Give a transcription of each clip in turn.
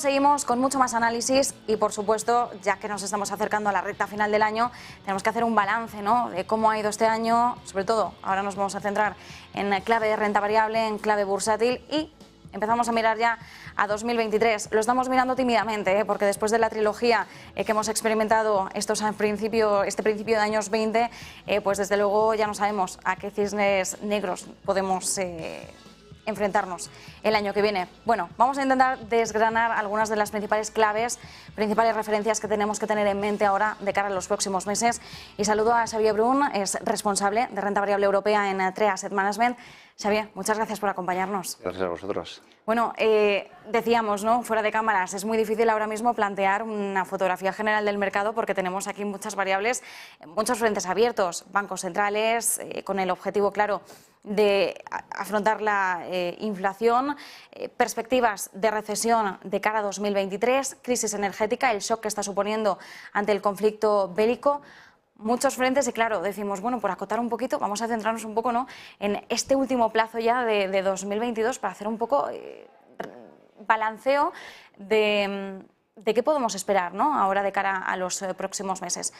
Seguimos con mucho más análisis y, por supuesto, ya que nos estamos acercando a la recta final del año, tenemos que hacer un balance, ¿no?, de cómo ha ido este año. Sobre todo, ahora nos vamos a centrar en clave de renta variable, en clave bursátil, y empezamos a mirar ya a 2023. Lo estamos mirando tímidamente, porque después de la trilogía que hemos experimentado este principio de años 20, pues desde luego ya no sabemos a qué cisnes negros podemos enfrentarnos el año que viene. Bueno, vamos a intentar desgranar algunas de las principales claves, principales referencias que tenemos que tener en mente ahora de cara a los próximos meses. Y saludo a Xavier Brun, es responsable de renta variable europea en TREA Asset Management. Xavier, muchas gracias por acompañarnos. Gracias a vosotros. Bueno, decíamos, ¿no?, fuera de cámaras, es muy difícil ahora mismo plantear una fotografía general del mercado porque tenemos aquí muchas variables, muchos frentes abiertos, bancos centrales, con el objetivo claro de afrontar la inflación, perspectivas de recesión de cara a 2023, crisis energética, el shock que está suponiendo ante el conflicto bélico. Muchos frentes y, claro, decimos, bueno, por acotar un poquito, vamos a centrarnos un poco, ¿no?, en este último plazo ya de 2022 para hacer un poco balanceo de qué podemos esperar, ¿no?, ahora de cara a los próximos meses.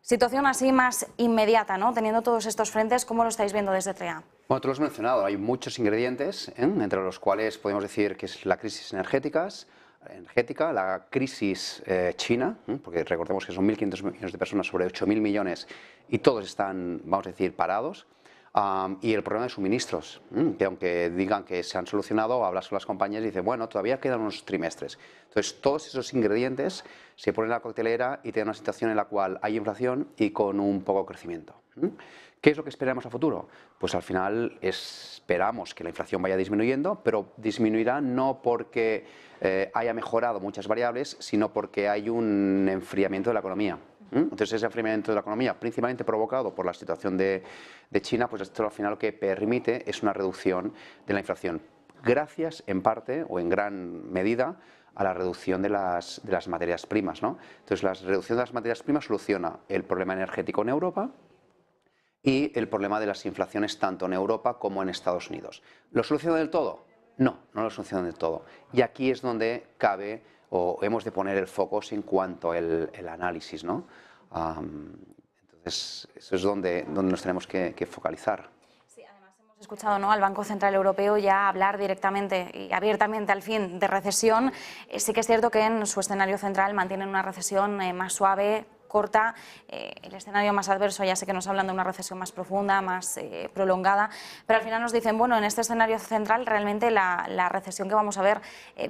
Situación así más inmediata, ¿no?, teniendo todos estos frentes, ¿cómo lo estáis viendo desde TREA? Bueno, tú lo has mencionado, hay muchos ingredientes, entre los cuales podemos decir que es la crisis energética, la crisis china, porque recordemos que son 1.500 millones de personas sobre 8.000 millones y todos están, vamos a decir, parados, y el problema de suministros, que aunque digan que se han solucionado, hablas con las compañías y dicen, bueno, todavía quedan unos trimestres. Entonces, todos esos ingredientes se ponen en la coctelera y te dan una situación en la cual hay inflación y con un poco crecimiento. ¿Qué es lo que esperamos a futuro? Pues al final esperamos que la inflación vaya disminuyendo, pero disminuirá no porque haya mejorado muchas variables, sino porque hay un enfriamiento de la economía. Entonces, ese enfriamiento de la economía, principalmente provocado por la situación de China, pues esto al final lo que permite es una reducción de la inflación, gracias en parte o en gran medida a la reducción de las materias primas, ¿no? Entonces, la reducción de las materias primas soluciona el problema energético en Europa y el problema de las inflaciones tanto en Europa como en Estados Unidos. ¿Lo soluciona del todo? No, no lo soluciona del todo. Y aquí es donde cabe o hemos de poner el foco en cuanto al análisis, ¿no? Entonces, eso es donde nos tenemos que focalizar. Sí, además hemos escuchado, ¿no?, al Banco Central Europeo ya hablar directamente y abiertamente al fin de recesión. Sí que es cierto que en su escenario central mantienen una recesión más suave, corta. El escenario más adverso ya sé que nos hablan de una recesión más profunda, más prolongada, pero al final nos dicen, bueno, en este escenario central realmente la recesión que vamos a ver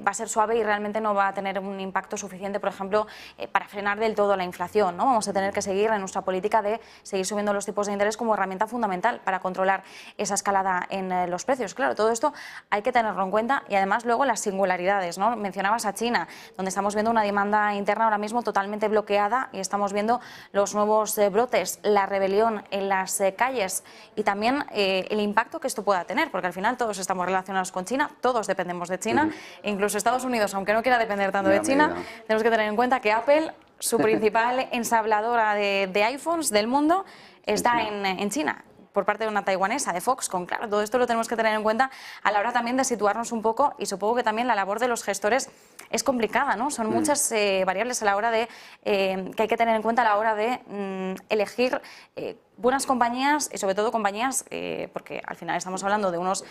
va a ser suave y realmente no va a tener un impacto suficiente, por ejemplo, para frenar del todo la inflación, ¿no? Vamos a tener que seguir en nuestra política de seguir subiendo los tipos de interés como herramienta fundamental para controlar esa escalada en los precios. Claro, todo esto hay que tenerlo en cuenta y además luego las singularidades, ¿no? Mencionabas a China, donde estamos viendo una demanda interna ahora mismo totalmente bloqueada y estamos viendo los nuevos brotes, la rebelión en las calles y también el impacto que esto pueda tener, porque al final todos estamos relacionados con China, todos dependemos de China, incluso Estados Unidos, aunque no quiera depender tanto de China, tenemos que tener en cuenta que Apple, su principal ensambladora de iPhones del mundo, está en China, por parte de una taiwanesa, de Foxconn. Claro, todo esto lo tenemos que tener en cuenta a la hora también de situarnos un poco, y supongo que también la labor de los gestores es complicada, ¿no? Son muchas variables a la hora de que hay que tener en cuenta a la hora de elegir buenas compañías y sobre todo compañías, porque al final estamos hablando de unos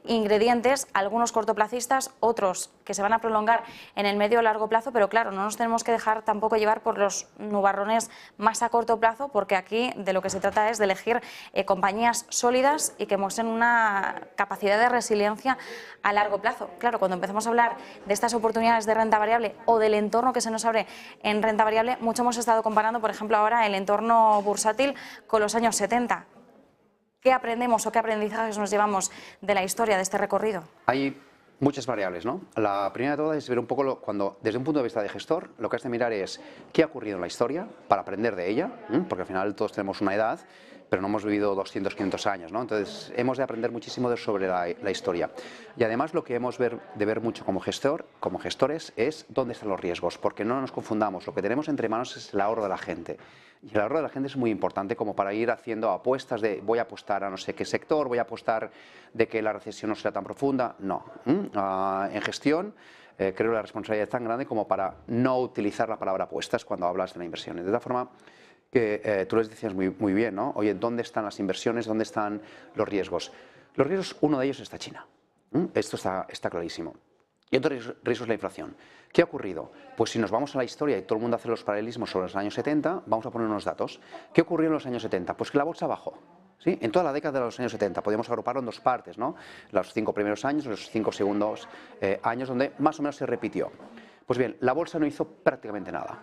ingredientes, algunos cortoplacistas, otros que se van a prolongar en el medio o largo plazo, pero claro, no nos tenemos que dejar tampoco llevar por los nubarrones más a corto plazo, porque aquí de lo que se trata es de elegir compañías sólidas y que muestren una capacidad de resiliencia a largo plazo. Claro, cuando empezamos a hablar de estas oportunidades de renta variable o del entorno que se nos abre en renta variable, mucho hemos estado comparando, por ejemplo, ahora el entorno bursátil con los años 70. ¿Qué aprendemos o qué aprendizajes nos llevamos de la historia de este recorrido? Hay muchas variables, ¿no? La primera de todas es ver un poco, desde un punto de vista de gestor, lo que has de mirar es qué ha ocurrido en la historia para aprender de ella, porque al final todos tenemos una edad, pero no hemos vivido 200, 500 años, ¿no? Entonces hemos de aprender muchísimo sobre la historia. Y además lo que hemos de ver mucho como gestores, es dónde están los riesgos, porque no nos confundamos, lo que tenemos entre manos es el ahorro de la gente. Y el ahorro de la gente es muy importante como para ir haciendo apuestas de voy a apostar a no sé qué sector, voy a apostar de que la recesión no será tan profunda. No. En gestión creo la responsabilidad es tan grande como para no utilizar la palabra apuestas cuando hablas de la inversión. De tal forma que tú les decías muy bien, ¿no? Oye, ¿dónde están las inversiones? ¿Dónde están los riesgos? Los riesgos, uno de ellos está China. Esto está clarísimo. Y otro riesgo es la inflación. ¿Qué ha ocurrido? Pues si nos vamos a la historia y todo el mundo hace los paralelismos sobre los años 70, vamos a poner unos datos. ¿Qué ocurrió en los años 70? Pues que la bolsa bajó. ¿Sí? En toda la década de los años 70, podemos agruparlo en dos partes, ¿no? Los 5 primeros años, los 5 segundos años, donde más o menos se repitió. Pues bien, la bolsa no hizo prácticamente nada.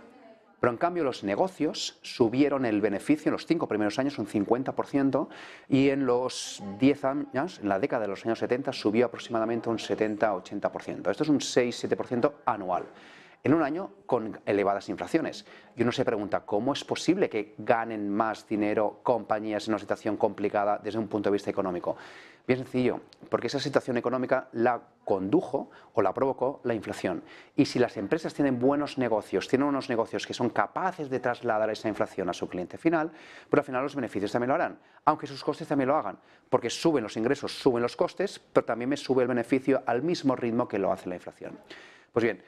Pero en cambio los negocios subieron el beneficio en los 5 primeros años un 50% y en los 10 años, en la década de los años 70, subió aproximadamente un 70-80%. Esto es un 6-7% anual. En un año con elevadas inflaciones. Y uno se pregunta, ¿cómo es posible que ganen más dinero compañías en una situación complicada desde un punto de vista económico? Bien sencillo, porque esa situación económica la condujo o la provocó la inflación. Y si las empresas tienen buenos negocios, tienen unos negocios que son capaces de trasladar esa inflación a su cliente final, pues al final los beneficios también lo harán, aunque sus costes también lo hagan, porque suben los ingresos, suben los costes, pero también me sube el beneficio al mismo ritmo que lo hace la inflación. Pues bien,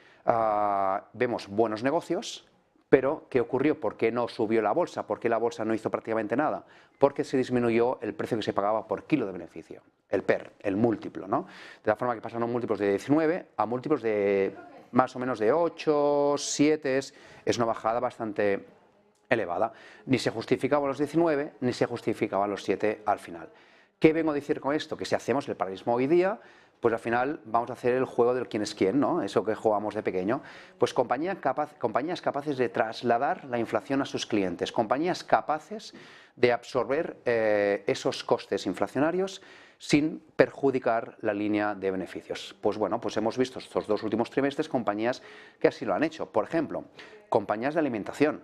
vemos buenos negocios, pero ¿qué ocurrió? ¿Por qué no subió la bolsa? ¿Por qué la bolsa no hizo prácticamente nada? Porque se disminuyó el precio que se pagaba por kilo de beneficio, el PER, el múltiplo, ¿no? De la forma que pasaron múltiplos de 19 a múltiplos de más o menos de 8, 7, es una bajada bastante elevada. Ni se justificaban los 19, ni se justificaban los 7 al final. ¿Qué vengo a decir con esto? Que si hacemos el paralelismo hoy día, pues al final vamos a hacer el juego del quién es quién, ¿no? Eso que jugamos de pequeño. Pues compañías capaces de trasladar la inflación a sus clientes, compañías capaces de absorber esos costes inflacionarios sin perjudicar la línea de beneficios. Pues bueno, pues hemos visto estos 2 últimos trimestres compañías que así lo han hecho. Por ejemplo, compañías de alimentación.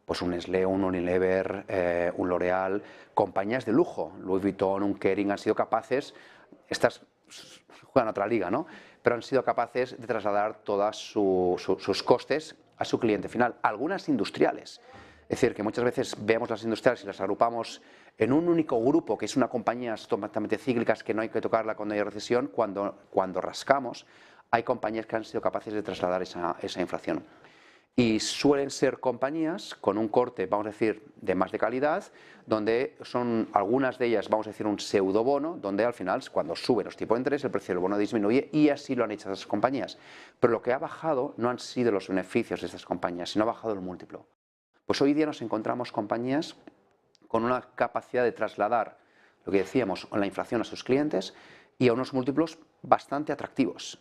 Pues un Nestlé, un Unilever, un L'Oréal, compañías de lujo, Louis Vuitton, un Kering, han sido capaces, estas juegan otra liga, ¿no? Pero han sido capaces de trasladar todos sus costes a su cliente final, algunas industriales. Es decir, que muchas veces vemos las industriales y las agrupamos en un único grupo, que es una compañía totalmente cíclicas que no hay que tocarla cuando hay recesión, cuando rascamos, hay compañías que han sido capaces de trasladar esa inflación. Y suelen ser compañías con un corte, vamos a decir, de más de calidad, donde son algunas de ellas, vamos a decir, un pseudobono, donde al final, cuando suben los tipos de interés, el precio del bono disminuye y así lo han hecho esas compañías. Pero lo que ha bajado no han sido los beneficios de estas compañías, sino ha bajado el múltiplo. Pues hoy día nos encontramos compañías con una capacidad de trasladar, lo que decíamos, la inflación a sus clientes y a unos múltiplos bastante atractivos,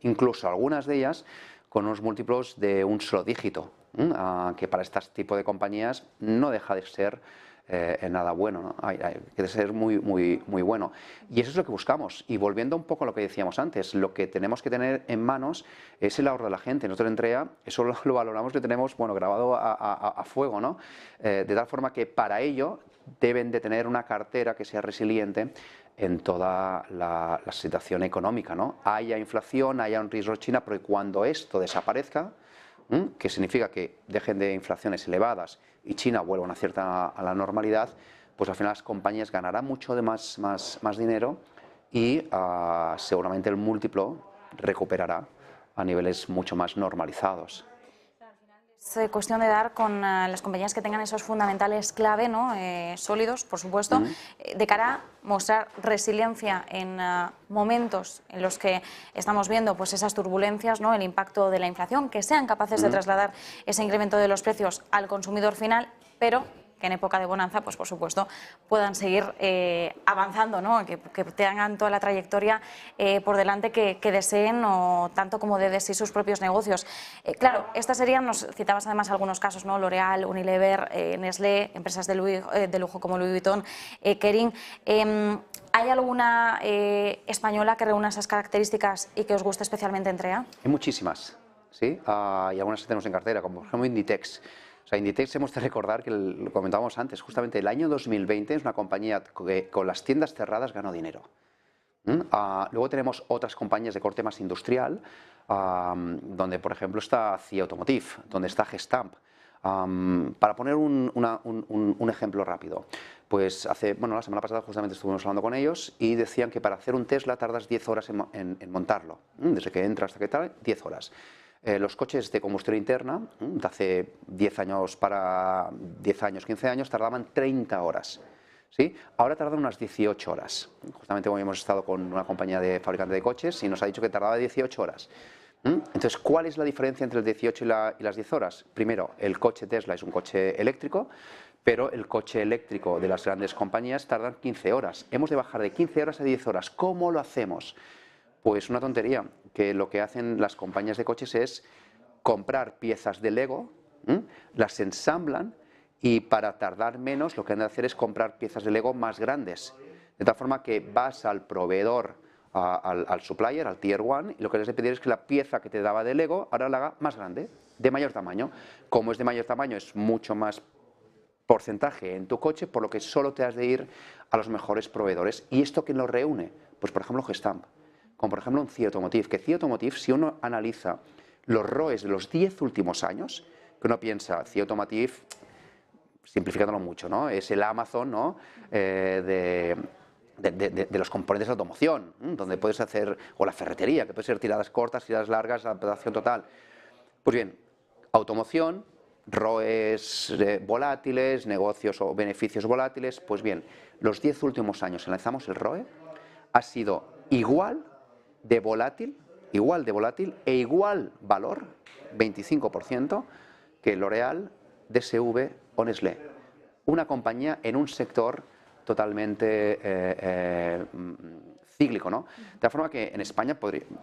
incluso algunas de ellas con unos múltiplos de un solo dígito, que para este tipo de compañías no deja de ser nada bueno, ¿no? Hay que ser muy bueno. Y eso es lo que buscamos. Y volviendo un poco a lo que decíamos antes, lo que tenemos que tener en manos es el ahorro de la gente. Nosotros en Entrea eso lo valoramos, que tenemos grabado a fuego, ¿no? De tal forma que para ello deben de tener una cartera que sea resiliente en toda la situación económica, ¿no? Haya inflación, haya un riesgo de China, pero cuando esto desaparezca, que significa que dejen de inflaciones elevadas y China vuelva a la normalidad, pues al final las compañías ganarán mucho de más dinero y seguramente el múltiplo recuperará a niveles mucho más normalizados. Es cuestión de dar con las compañías que tengan esos fundamentales clave, ¿no? Sólidos, por supuesto, de cara a mostrar resiliencia en momentos en los que estamos viendo pues, esas turbulencias, ¿no? El impacto de la inflación, que sean capaces de trasladar ese incremento de los precios al consumidor final, pero que en época de bonanza, pues por supuesto, puedan seguir avanzando, ¿no? Que tengan toda la trayectoria por delante que deseen, o tanto como de sí sus propios negocios. Claro, estas serían, nos citabas además algunos casos, ¿no? L'Oréal, Unilever, Nestlé, empresas de lujo como Louis Vuitton, Kering. ¿Hay alguna española que reúna esas características y que os guste especialmente Entrea? Hay muchísimas, ¿sí? Y algunas que tenemos en cartera, como por ejemplo Inditex. O sea, Inditex hemos de recordar, que lo comentábamos antes, justamente el año 2020 es una compañía que con las tiendas cerradas ganó dinero. Luego tenemos otras compañías de corte más industrial, donde por ejemplo está CIA Automotive, donde está Gestamp. Para poner un ejemplo rápido, Pues la semana pasada justamente estuvimos hablando con ellos y decían que para hacer un Tesla tardas 10 horas en montarlo, desde que entra hasta que tal, 10 horas. Los coches de combustión interna, de hace 10 años, 15 años, tardaban 30 horas. ¿Sí? Ahora tardan unas 18 horas. Justamente hoy hemos estado con una compañía de fabricante de coches y nos ha dicho que tardaba 18 horas. Entonces, ¿cuál es la diferencia entre el 18 y las 10 horas? Primero, el coche Tesla es un coche eléctrico, pero el coche eléctrico de las grandes compañías tardan 15 horas. Hemos de bajar de 15 horas a 10 horas. ¿Cómo lo hacemos? Pues una tontería, que lo que hacen las compañías de coches es comprar piezas de Lego, las ensamblan y para tardar menos lo que han de hacer es comprar piezas de Lego más grandes. De tal forma que vas al proveedor, al supplier, al Tier 1, y lo que les de pedir es que la pieza que te daba de Lego ahora la haga más grande, de mayor tamaño. Como es de mayor tamaño, es mucho más porcentaje en tu coche, por lo que solo te has de ir a los mejores proveedores. ¿Y esto quién lo reúne? Pues por ejemplo Gestamp, como por ejemplo un CIE Automotive, que CIE Automotive, si uno analiza los ROEs de los 10 últimos años, que uno piensa, CIE Automotive, simplificándolo mucho, ¿no? Es el Amazon, ¿no? de los componentes de automoción, donde puedes hacer, o la ferretería, que puede ser tiradas cortas, tiradas largas, adaptación total. Pues bien, automoción, ROEs volátiles, negocios o beneficios volátiles, pues bien, los 10 últimos años, si analizamos el ROE, ha sido igual de volátil e igual valor, 25%, que L'Oréal, DSV o Nestlé. Una compañía en un sector totalmente cíclico, ¿no? De tal forma que en España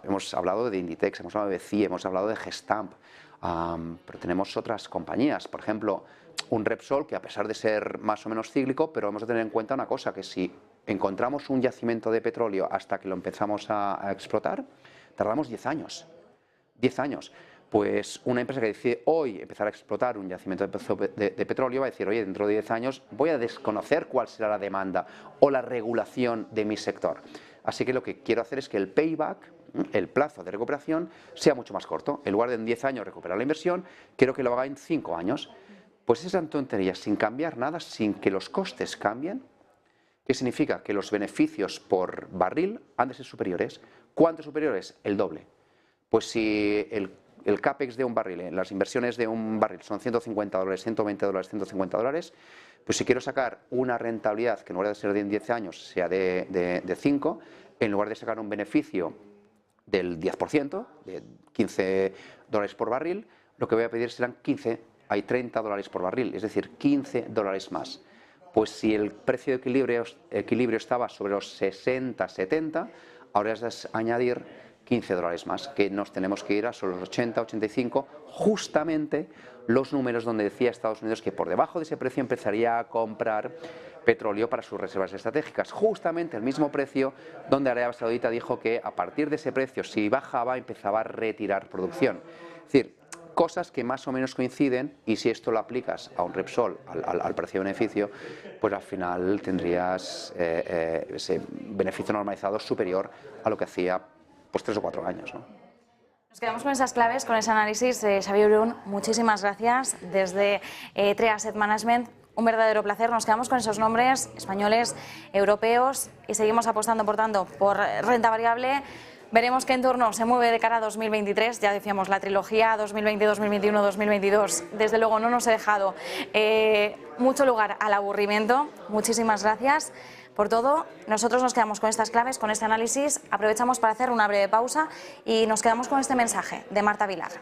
hemos hablado de Inditex, hemos hablado de CIE, hemos hablado de Gestamp, pero tenemos otras compañías, por ejemplo, un Repsol, que a pesar de ser más o menos cíclico, pero hemos de tener en cuenta una cosa, que si encontramos un yacimiento de petróleo hasta que lo empezamos a explotar, tardamos 10 años. 10 años. Pues una empresa que decide hoy empezar a explotar un yacimiento de petróleo va a decir, oye, dentro de 10 años voy a desconocer cuál será la demanda o la regulación de mi sector. Así que lo que quiero hacer es que el payback, el plazo de recuperación, sea mucho más corto. En lugar de en 10 años recuperar la inversión, quiero que lo haga en 5 años. Pues esas tonterías, sin cambiar nada, sin que los costes cambien. ¿Qué significa? Que los beneficios por barril han de ser superiores. ¿Cuánto superiores? El doble. Pues si el CAPEX de un barril, las inversiones de un barril son $150, $120, $150, pues si quiero sacar una rentabilidad que en lugar de ser de 10 años sea de 5, en lugar de sacar un beneficio del 10%, de $15 por barril, lo que voy a pedir serán $30 por barril, es decir, $15 más. Pues si el precio de equilibrio estaba sobre los 60, 70, ahora es de añadir $15 más, que nos tenemos que ir a sobre los 80, 85, justamente los números donde decía Estados Unidos que por debajo de ese precio empezaría a comprar petróleo para sus reservas estratégicas. Justamente el mismo precio donde Arabia Saudita dijo que a partir de ese precio, si bajaba, empezaba a retirar producción. Es decir, cosas que más o menos coinciden, y si esto lo aplicas a un Repsol, al precio-beneficio, pues al final tendrías ese beneficio normalizado superior a lo que hacía pues 3 o 4 años, ¿no? Nos quedamos con esas claves, con ese análisis. Xavier Brun, muchísimas gracias. Desde TREA Asset Management, un verdadero placer. Nos quedamos con esos nombres españoles, europeos, y seguimos apostando, por tanto, por renta variable. Veremos qué entorno se mueve de cara a 2023. Ya decíamos, la trilogía 2020, 2021, 2022, desde luego no nos ha dejado mucho lugar al aburrimiento. Muchísimas gracias por todo. Nosotros nos quedamos con estas claves, con este análisis. Aprovechamos para hacer una breve pausa y nos quedamos con este mensaje de Marta Vilar.